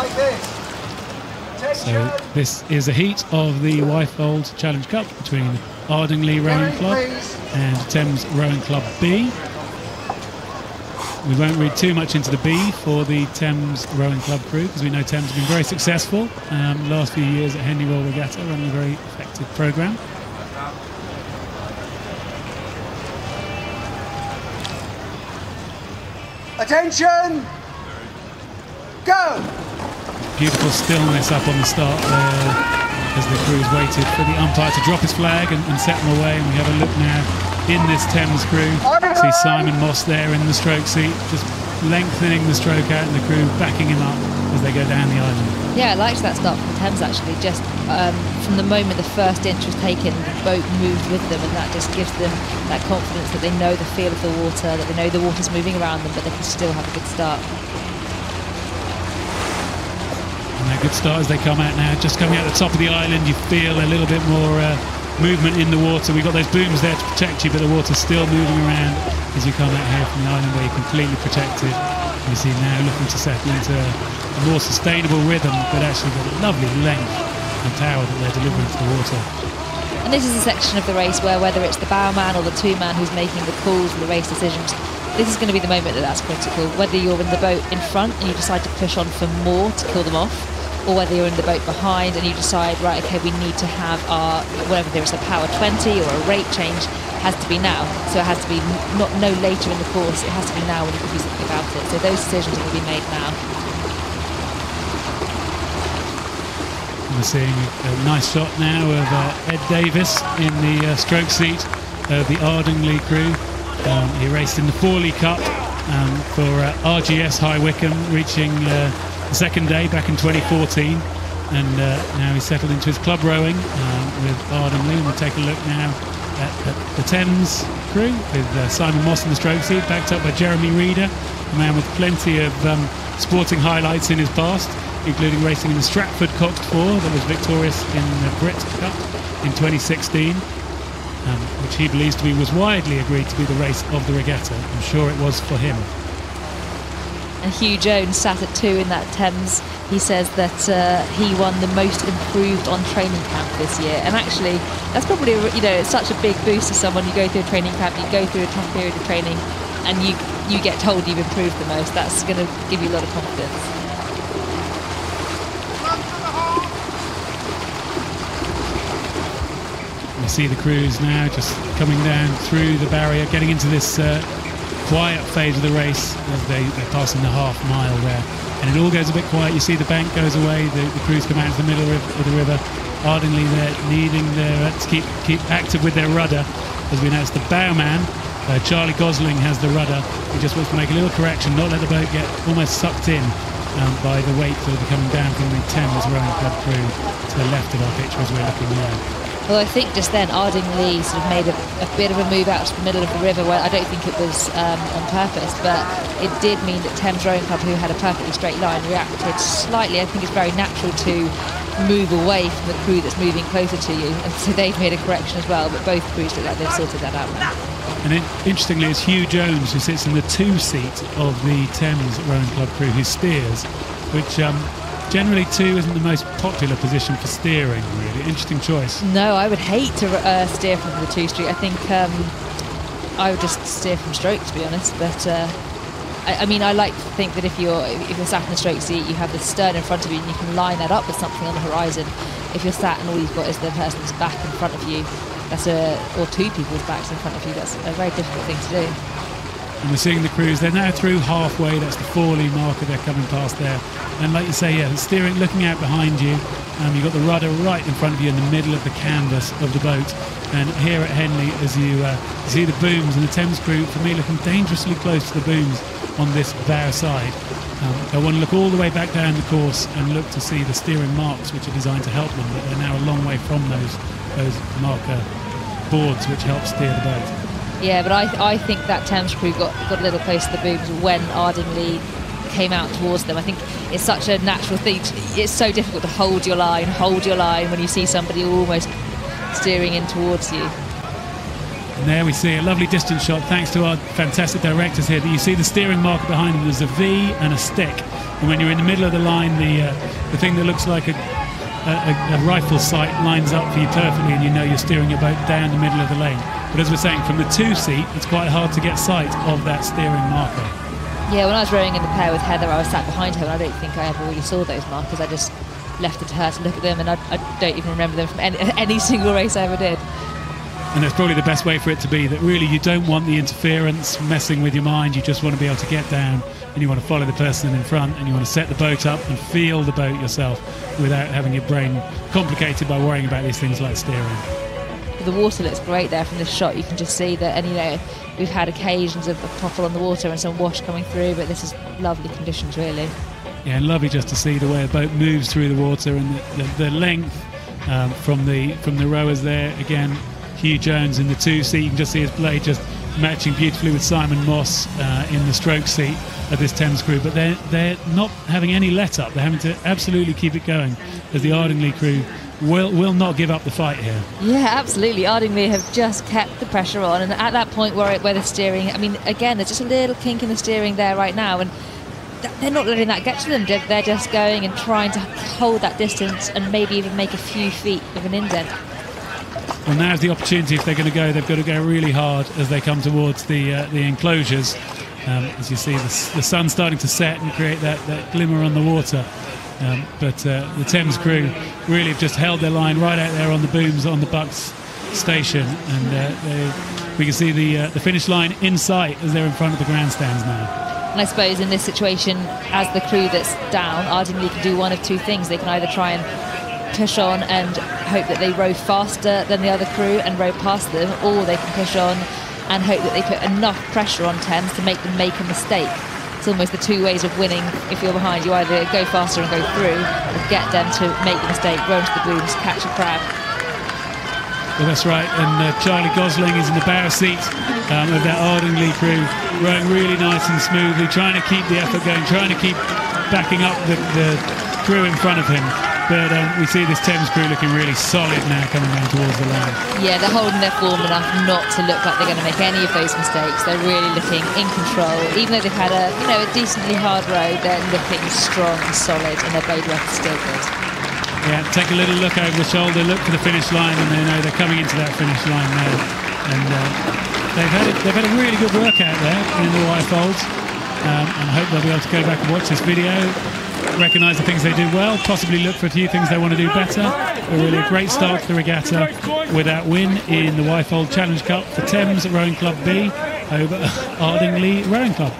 like this. So this is a heat of the Wyfold Challenge Cup between Ardingly Rowing Club and Thames Rowing Club B. We won't read too much into the B for the Thames Rowing Club crew, because we know Thames has been very successful last few years at Henley Royal Regatta, running a very effective programme. Attention! Go! Beautiful stillness up on the start there as the crew has waited for the umpire to drop his flag and set them away. And we have a look now in this Thames crew. See Simon Moss there in the stroke seat, just lengthening the stroke out, and the crew backing him up as they go down the island. Yeah, I liked that start from Thames actually. Just from the moment the first inch was taken, the boat moved with them, and that just gives them that confidence that they know the feel of the water, that they know the water's moving around them, but they can still have a good start. And a good start as they come out now, just coming out the top of the island. You feel a little bit more movement in the water. We've got those booms there to protect you, but the water's still moving around as you come out here from the island where you're completely protected. You see now looking to settle into a more sustainable rhythm, but actually got a lovely length and power that they're delivering to the water. And this is a section of the race where, whether it's the bowman or the two-man who's making the calls and the race decisions, this is going to be the moment that's critical. Whether you're in the boat in front and you decide to push on for more to kill them off, or whether you're in the boat behind and you decide, right, okay, we need to have our, whatever there is, a power 20 or a rate change, has to be now. So it has to be no later in the course, it has to be now when you can do something about it. So those decisions are going to be made now. We're seeing a nice shot now of Ed Davis in the stroke seat of the Ardingly crew. He raced in the Forley Cup for RGS High Wycombe, reaching the second day back in 2014, and now he's settled into his club rowing with Ardingly. And we'll take a look now at the Thames crew with Simon Moss in the stroke seat, backed up by Jeremy Reeder, a man with plenty of sporting highlights in his past, including racing in the Stratford Coxed 4 that was victorious in the Brit Cup in 2016, which he believes was widely agreed to be the race of the regatta. I'm sure it was for him. And Hugh Jones sat at 2 in that Thames. He says that he won the most improved on training camp this year, and actually that's probably, you know, it's such a big boost to someone. You go through a training camp, you go through a tough period of training, and you get told you've improved the most. That's going to give you a lot of confidence. We see the crews now just coming down through the barrier, getting into this quiet phase of the race as they're passing the half mile there, and it all goes a bit quiet. You see the bank goes away, the crews come out into the middle of the river. Ardingly there needing to keep active with their rudder, as we know it's the bowman, Charlie Gosling, has the rudder. He just wants to make a little correction, not let the boat get almost sucked in by the weight that will be coming down from the Thames Rowing Club crew to the left of our picture as we're looking now. Well, I think just then Ardingly sort of made a bit of a move out to the middle of the river, where I don't think it was on purpose, but it did mean that Thames Rowing Club, who had a perfectly straight line, reacted slightly. I think it's very natural to move away from the crew that's moving closer to you, and so they've made a correction as well, but both crews look like they've sorted that out now. And interestingly, it's Hugh Jones who sits in the 2 seat of the Thames Rowing Club crew who steers, which generally 2 isn't the most popular position for steering, really. Interesting choice. No, I would hate to steer from the 2 street. I think I would just steer from stroke, to be honest. But I mean, I like to think that if you're sat in the stroke seat, you have the stern in front of you and you can line that up with something on the horizon. If you're sat and all you've got is the person's back in front of you, or 2 people's backs in front of you, that's a very difficult thing to do. And we're seeing the crews, they're now through halfway. That's the Forley marker they're coming past there, and like you say, yeah, steering, looking out behind you. You've got the rudder right in front of you in the middle of the canvas of the boat, and here at Henley, as you see the booms, and the Thames crew, for me, looking dangerously close to the booms on this bow side. I want to look all the way back down the course and look to see the steering marks, which are designed to help them, but they're now a long way from those marker boards which help steer the boat. Yeah, but I think that Thames crew got a little close to the booms when Ardingly came out towards them. I think it's such a natural thing. It's so difficult to hold your line when you see somebody almost steering in towards you. And there we see a lovely distance shot, thanks to our fantastic directors here, that you see the steering marker behind them. There's a V and a stick. And when you're in the middle of the line, the thing that looks like a rifle sight lines up for you perfectly, and you know you're steering your boat down the middle of the lane. But as we're saying, from the 2-seat, it's quite hard to get sight of that steering marker. Yeah, when I was rowing in the pair with Heather, I was sat behind her, and I don't think I ever really saw those markers. I just left it to her to look at them, and I don't even remember them from any single race I ever did. And that's probably the best way for it to be, that really you don't want the interference messing with your mind. You just want to be able to get down, and you want to follow the person in front, and you want to set the boat up and feel the boat yourself without having your brain complicated by worrying about these things like steering. The water looks great there from this shot. You can just see that, and you know, we've had occasions of popple on the water and some wash coming through, but this is lovely conditions, really. Yeah, and lovely just to see the way a boat moves through the water, and the length from the rowers there. Again, Hugh Jones in the 2-seat, you can just see his blade just matching beautifully with Simon Moss in the stroke seat of this Thames crew, but they're not having any let up. They're having to absolutely keep it going, as the Ardingly crew will not give up the fight here. Yeah, absolutely. Ardingly have just kept the pressure on, and at that point where the steering, I mean, again, there's just a little kink in the steering there right now, and they're not letting that get to them. They're just going and trying to hold that distance and maybe even make a few feet of an indent. Well, now's the opportunity. If they're going to go, they've got to go really hard as they come towards the enclosures. As you see, the sun's starting to set and create that glimmer on the water. But the Thames crew really have just held their line right out there on the booms on the Bucks station, and we can see the finish line in sight as they're in front of the grandstands now. And I suppose in this situation, as the crew that's down, Ardingly can do one of two things. They can either try and push on and hope that they row faster than the other crew and row past them, or they can push on and hope that they put enough pressure on Thames to make them make a mistake. It's almost the two ways of winning. If you're behind, you either go faster and go through, or get them to make the mistake, row into the booms, catch a crab. Well, that's right, and Charlie Gosling is in the bow seat of that Ardingly crew, rowing really nice and smoothly, trying to keep the effort going, trying to keep backing up the crew in front of him. But we see this Thames crew looking really solid now coming down towards the line. Yeah, they're holding their form enough not to look like they're going to make any of those mistakes. They're really looking in control. Even though they've had a decently hard row, they're looking strong and solid, and their blade work is still good. Yeah, take a little look over the shoulder, look for the finish line, and they know they're coming into that finish line now. And they've had a really good workout there in the Wyfolds, and I hope they'll be able to go back and watch this video, recognise the things they do well, possibly look for a few things they want to do better. But really a great start to the regatta with that win in the Wyfold Challenge Cup for Thames Rowing Club B over Ardingly Rowing Club.